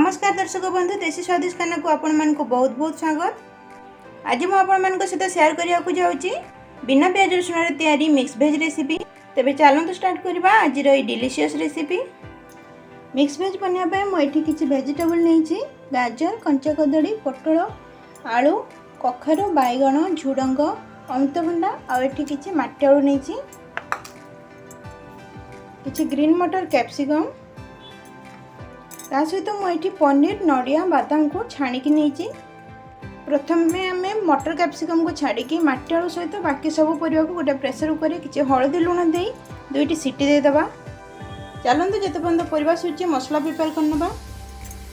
नमस्कार दर्शक बंधु देशी स्वादिष्ट खाना को आपण मान को बहुत बहुत स्वागत। आज मु आपण मान सहित शेयर करिया को जाउची बिना प्याज रसुण रे तैयारी मिक्स वेज रेसिपी। तेबे चलंतु स्टार्ट करबा आज रो डिलीशियस रेसिपी। मिक्स वेज बनिया पे मु एठी किछि वेजिटेबल नेछि गाजर कंचा कदली पटल आलू कखारु बैगण झुडंग अमृतभंडा आ एठी किछि माटी आलू नेछि किछि ग्रीन मटर कैप्सिकम ता सहित मुझे पनीर नड़िया बादाम को छाणिकी नहीं। प्रथम आम मटर कैप्सिकम को छाड़ी माटी आलू सहित बाकी सब परिवा को गोटे प्रेसर कुकर किसी हलदी लुण दे दुईटी सीटी देदेबा। चलते जिते पर्यटन परिवा सूची मसला प्रिपेयर करनबा।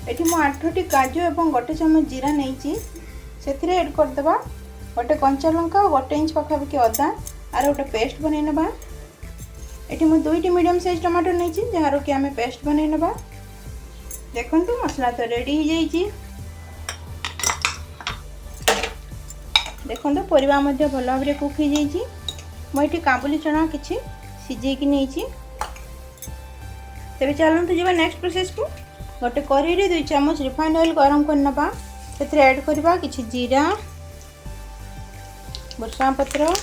एठी मु 8टी काजू और गोटे चम्मच जीरा नहीं से एड करदेबा। गोटे कंचा लंका और 1 इंच पाखापाखि अदा आर गोटे पेस्ट बनई नबा। एठी मु 2टी मीडियम साइज टमाटो नहीं जार कि आम पेस्ट बनई नबा। देखो मसला तो रेडी हो जाइए। देखो परिवा भल भाव में कुक हो जाइए। मुझे काबुली चना किसी सीझेकी नहीं। तेज चलते जी नेक्स्ट प्रोसेस को गोटे कढ़ाई 2 चम्मच रिफाइंड ऑयल गरम करनबा। से ऐड करवा किसी जीरा भुर्संगा पत्र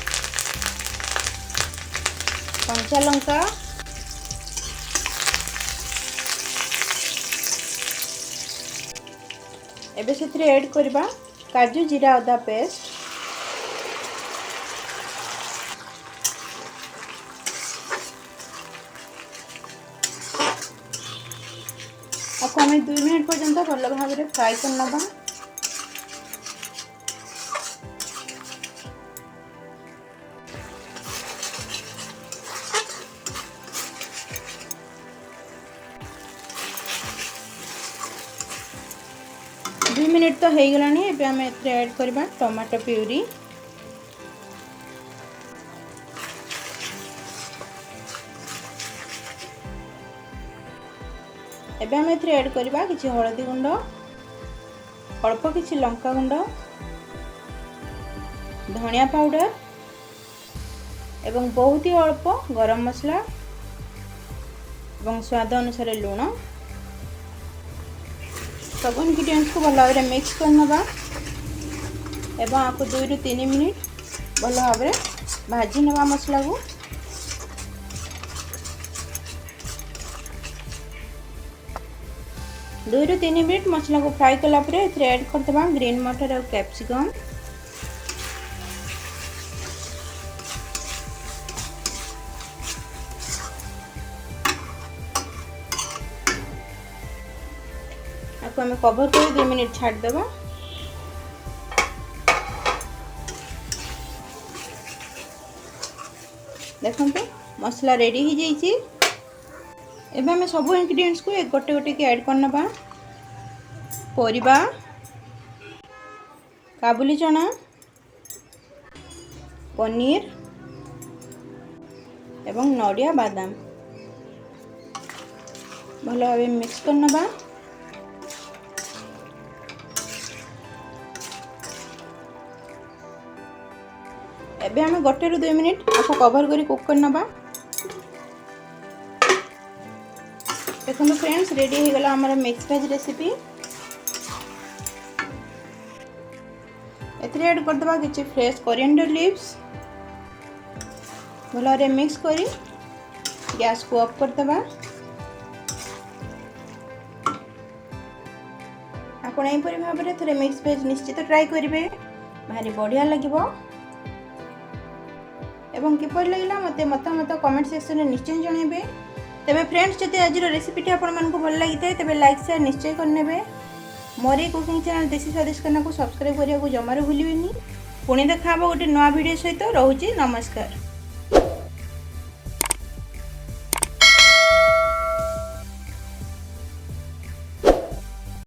कंचा लंका एबे से ऐड करवा काजू जीरा अदा पेस्ट आपको हमें 2 मिनट पर्यंत भल भाव में फ्राई करनबा। दो मिनट तो हो गलानी। एबे आम ऐड करबा टमाटो प्यूरी एबे आम ऐड करबा किछि हळदी गुंड अल्प किछि लंका गुंड धनिया पाउडर एवं बहुत ही अल्प गरम मसला एवं स्वाद अनुसार लूण सब इंग्रेडिएंट्स को भल भाव में मिक्स करनबा एवं आपको 2 ରୁ 3 मिनिट भल भाव में भाजी नवा मसला को। दो ରୁ 3 मिनिट मसला को फ्राई कला परे ऐड करदबा ग्रीन मटर और कैप्सिकम। आपको हमें कवर कर 2 मिनिट छाड़ देबा। देखंतु मसला रेडी हो जाइए। एबे हमें सब इंग्रेडिएंट्स को एक गोटे गोटे के ऐड करनबा। परिबा काबुली चना पनीर एवं नड़िया बादाम भल भाव मिक्स करनबा। एबे हमें 1 ରୁ 2 मिनिट आपको कवर करी कुक करनबा। देखो फ्रेंड्स रेडी हो गला हमारा मिक्स वेज रेसिपी। एथरे ऐड कर दबा किछि फ्रेश कोरिएंडर लीव्स भल रे मिक्स करी गैस को ऑफ कर दबा। आपण एई परि भाव रे थरे मिक्स वेज निश्चित ट्राई करिवे भारी बढ़िया लागिवो। एवं किपर लगिला मते मतामत कमेंट सेक्शन में निश्चय जणाइबे। तेबे फ्रेंड्स जदि आज रेसिपीटी आपण मानकु भल लागि थाए तेबे लाइक शेयर निश्चय करनेबे। मोर ए कुकिंग चैनल देशी स्वादिष्ट खाना को सब्सक्राइब करिया को जमारो भूलिबेनी। पुणी देखा गोटे नया वीडियो सहित रहूची। नमस्कार।